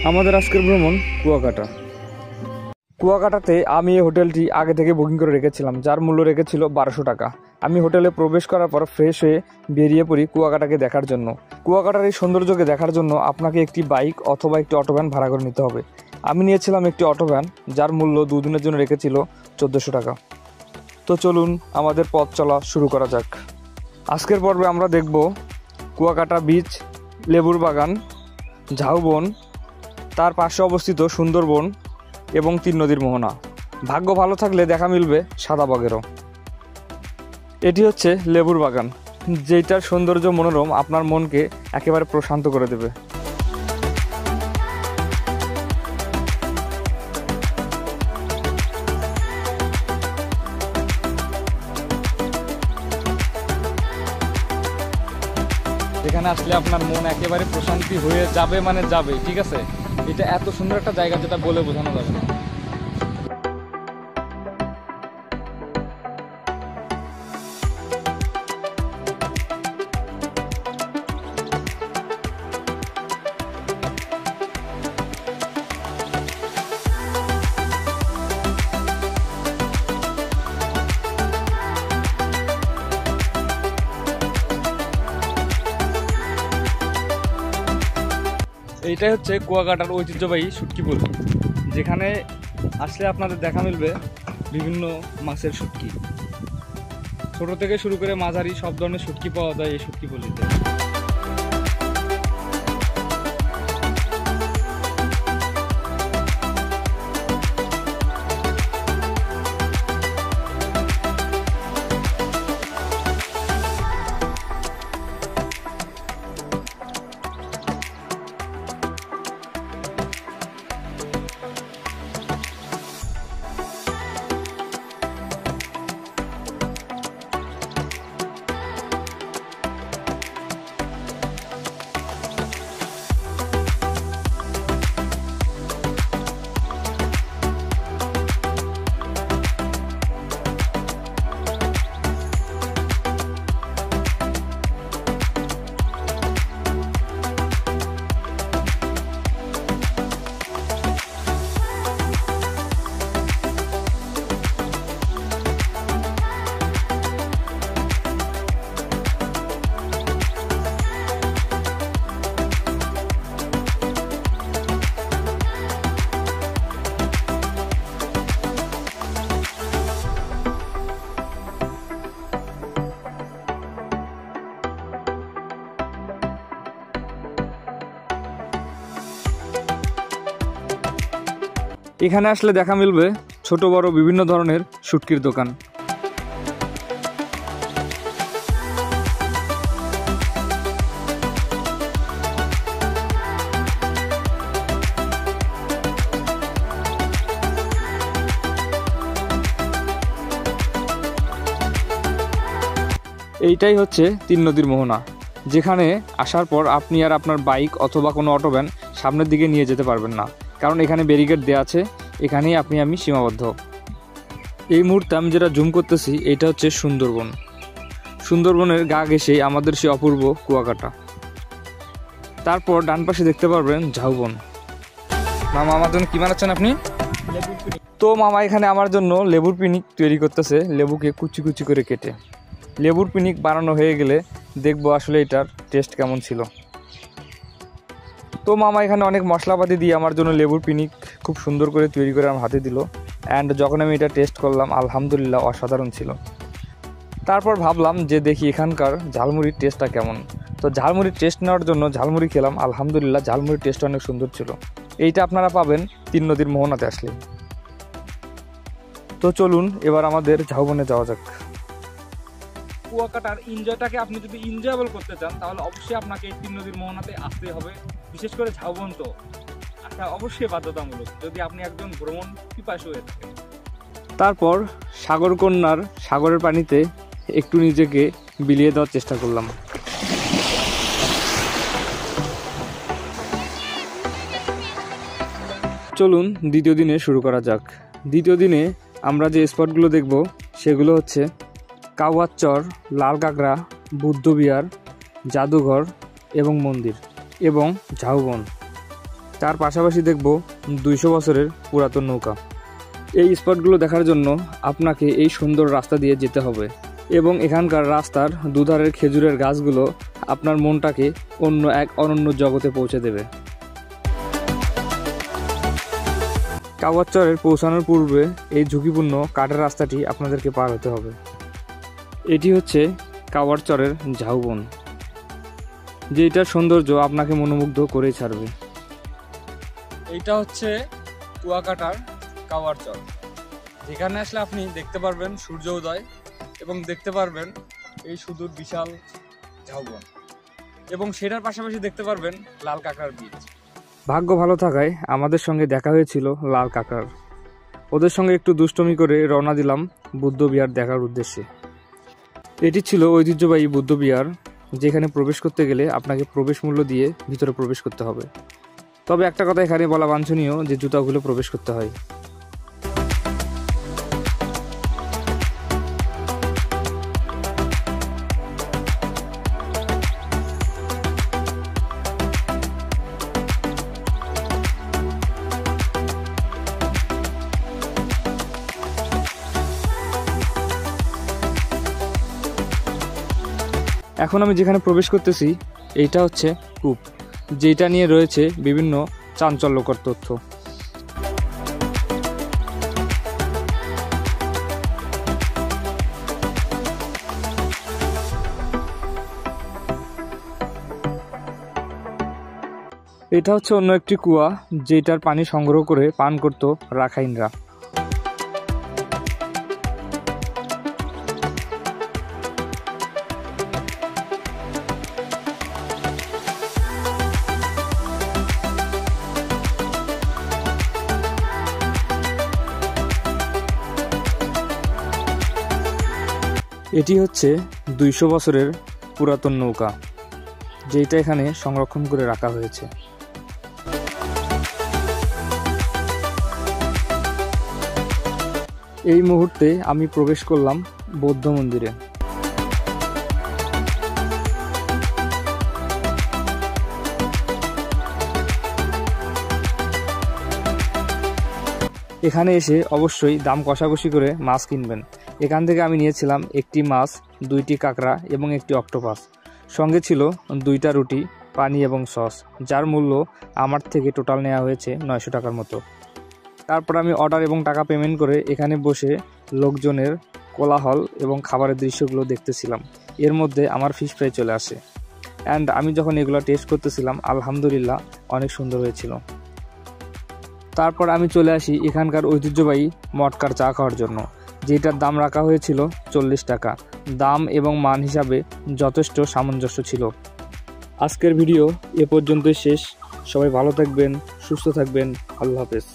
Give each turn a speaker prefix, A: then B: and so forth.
A: আমাদের আজকের ভ্রমণ কুয়াকাটা। কুয়াকাটাতে আমি এই হোটেলটি আগে থেকে বুকিং করে রেখেছিলাম, যার মূল্য রেখেছিল 1200 টাকা। আমি হোটেলে প্রবেশ করার পর ফ্রেশ হয়ে বেরিয়ে পড়ি কুয়াকাটাকে দেখার জন্য। কুয়াকাটার এই সৌন্দর্যকে দেখার জন্য আপনাকে একটি বাইক অথবা একটি অটো ভ্যান ভাড়া করে নিতে হবে। আমি নিয়েছিলাম একটি অটো ভ্যান, যার মূল্য 2 দিনের জন্য রেখেছিল 1400 টাকা। তো চলুন আমাদের পথ চলা শুরু করা যাক। আজকের পর্বে আমরা দেখব কুয়াকাটা বিচ, লেবুর বাগান, ঝাউবন, তার পাশে অবস্থিত সুন্দরবন এবং 3 নদীর মোহনা। ভাগ্য ভালো থাকলে দেখা মিলবে সাদাবাগেরও। এটি হচ্ছে লেবুর বাগান, যেটার সৌন্দর্য মনোরম, আপনার মনকে একেবারে প্রশান্ত করে দেবে। এখানে আসলে আপনার মন একেবারে প্রশান্তি হয়ে যাবে, মানে যাবে, ঠিক আছে। এটা এত সুন্দর একটা জায়গা যেটা বলে বোঝানো যাবে না। এইটাই হচ্ছে কুয়াকাটার ঐতিহ্যবাহী শুটকি পুল, যেখানে আসলে আপনাদের দেখা মিলবে বিভিন্ন মাছের শুটকি। ছোট থেকে শুরু করে মাঝারি সব ধরনের শুটকি পাওয়া যায় এই শুটকি পুলিতে। এখানে আসলে দেখা মিলবে ছোট বড় বিভিন্ন ধরনের শুটকির দোকান। এইটাই হচ্ছে 3 নদীর মোহনা, যেখানে আসার পর আপনি আর আপনার বাইক অথবা কোনো অটো ভ্যান সামনের দিকে নিয়ে যেতে পারবেন না, কারণ এখানে ব্যারিকেড দেওয়া আছে। এখানেই আমি সীমাবদ্ধ। এই মুহূর্তে আমি যেটা জুম করতেছি, এটা হচ্ছে সুন্দরবন। সুন্দরবনের গা ঘেঁষেই আমাদের সেই অপূর্ব কুয়াকাটা। তারপর ডান পাশে দেখতে পারবেন ঝাউবন। মামা, আমার জন্য কি বানাচ্ছেন আপনি? তো মামা এখানে আমার জন্য লেবুর পিনিক তৈরি করতেছে, লেবুকে কুচি কুচি করে কেটে। লেবুর পিনিক বানানো হয়ে গেলে দেখবো আসলে এটার টেস্ট কেমন ছিল। তো মামা এখানে অনেক মশলাপাতি দিয়ে আমার জন্য লেবুর পিনিক খুব সুন্দর করে তৈরি করে আমার হাতে দিল। অ্যান্ড যখন আমি এটা টেস্ট করলাম, আলহামদুলিল্লাহ অসাধারণ ছিল। তারপর ভাবলাম যে দেখি এখানকার ঝালমুড়ির টেস্টটা কেমন। তো ঝালমুড়ির টেস্ট নেওয়ার জন্য ঝালমুড়ি খেলাম, আলহামদুলিল্লাহ ঝালমুড়ির টেস্ট অনেক সুন্দর ছিল। এইটা আপনারা পাবেন 3 নদীর মোহনাতে আসলে। তো চলুন এবার আমাদের ঝাউবনে যাওয়া যাক। কুয়াকাটার এনজয়টাকে আপনি যদি এনজয়েবল করতে চান, তাহলে অবশ্যই আপনাকে 3 নদীর মোহনাতে আসতে হবে। বিশেষ করে ঝাউবন তো আসা অবশ্যই বাধ্যতামূলক, যদি আপনি একজন ভ্রমণ পিপাসু হয়ে থাকেন। তারপর সাগরকন্যার সাগরের পানিতে একটু নিজেকে বিলিয়ে দেওয়ার চেষ্টা করলাম। চলুন দ্বিতীয় দিনে শুরু করা যাক। দ্বিতীয় দিনে আমরা যে স্পটগুলো দেখব সেগুলো হচ্ছে কাওয়ার চর, লাল কাঁকড়া, বুদ্ধবিহার, জাদুঘর এবং মন্দির এবং ঝাউবন। তার পাশাপাশি দেখব 200 বছরের পুরাতন নৌকা। এই স্পটগুলো দেখার জন্য আপনাকে এই সুন্দর রাস্তা দিয়ে যেতে হবে এবং এখানকার রাস্তার দুধারের খেজুরের গাছগুলো আপনার মনটাকে অন্য এক অনন্য জগতে পৌঁছে দেবে। কাওয়ার চরে পৌঁছানোর পূর্বে এই ঝুঁকিপূর্ণ কাঠের রাস্তাটি আপনাদেরকে পার হতে হবে। এটি হচ্ছে কাওয়ার চরের ঝাউবন, যেটার সৌন্দর্য আপনাকে মনোমুগ্ধ করে ছাড়বে। এইটা হচ্ছে কুয়াকাটার কাওয়ার চর, যেখানে আসলে আপনি দেখতে পারবেন সূর্য উদয় এবং দেখতে পারবেন এই সুদূর বিশাল ঝাউবন এবং সেটার পাশাপাশি দেখতে পারবেন লাল কাঁকড়ার বীজ। ভাগ্য ভালো থাকায় আমাদের সঙ্গে দেখা হয়েছিল লাল কাঁকড়ার। ওদের সঙ্গে একটু দুষ্টমি করে রওনা দিলাম বুদ্ধবিহার দেখার উদ্দেশ্যে। এটি ছিল ঐতিহ্যবাহী বুদ্ধবিহার, যেখানে প্রবেশ করতে গেলে আপনাকে প্রবেশ মূল্য দিয়ে ভিতরে প্রবেশ করতে হবে। তবে একটা কথা এখানে বলা বাঞ্ছনীয় যে জুতাগুলো প্রবেশ করতে হয়। এখন আমি যেখানে প্রবেশ করতেছি এইটা হচ্ছে কূপ, যেটা নিয়ে রয়েছে বিভিন্ন চাঞ্চল্যকর তথ্য। এটা হচ্ছে অন্য একটি কুয়া, যেটার পানি সংগ্রহ করে পান করত রাখাইনরা। এটি হচ্ছে 200 বছরের পুরাতন নৌকা, যেটা এখানে সংরক্ষণ করে রাখা হয়েছে। এই মুহূর্তে আমি প্রবেশ করলাম বৌদ্ধ মন্দিরে। এখানে এসে অবশ্যই দাম কষাকষি করে মাছ কিনবেন। এখান থেকে আমি নিয়েছিলাম একটি মাছ, 2টি কাঁকড়া এবং একটি অক্টোপাস। সঙ্গে ছিল 2টা রুটি, পানি এবং সস, যার মূল্য আমার থেকে টোটাল নেওয়া হয়েছে 900 টাকার মতো। তারপর আমি অর্ডার এবং টাকা পেমেন্ট করে এখানে বসে লোকজনের কোলাহল এবং খাবারের দৃশ্যগুলো দেখতেছিলাম। এর মধ্যে আমার ফিশ ফ্রাই চলে আসে অ্যান্ড আমি যখন এগুলো টেস্ট করতেছিলাম, আলহামদুলিল্লাহ অনেক সুন্দর হয়েছিল। তারপর আমি চলে আসি এখানকার ঐতিহ্যবাহী মটকার চা খাওয়ার জন্য, যেটার দাম রাখা হয়েছিল 40 টাকা। দাম এবং মান হিসাবে যথেষ্ট সামঞ্জস্য ছিল। আজকের ভিডিও এ পর্যন্তই শেষ। সবাই ভালো থাকবেন, সুস্থ থাকবেন। আল্লাহ হাফেজ।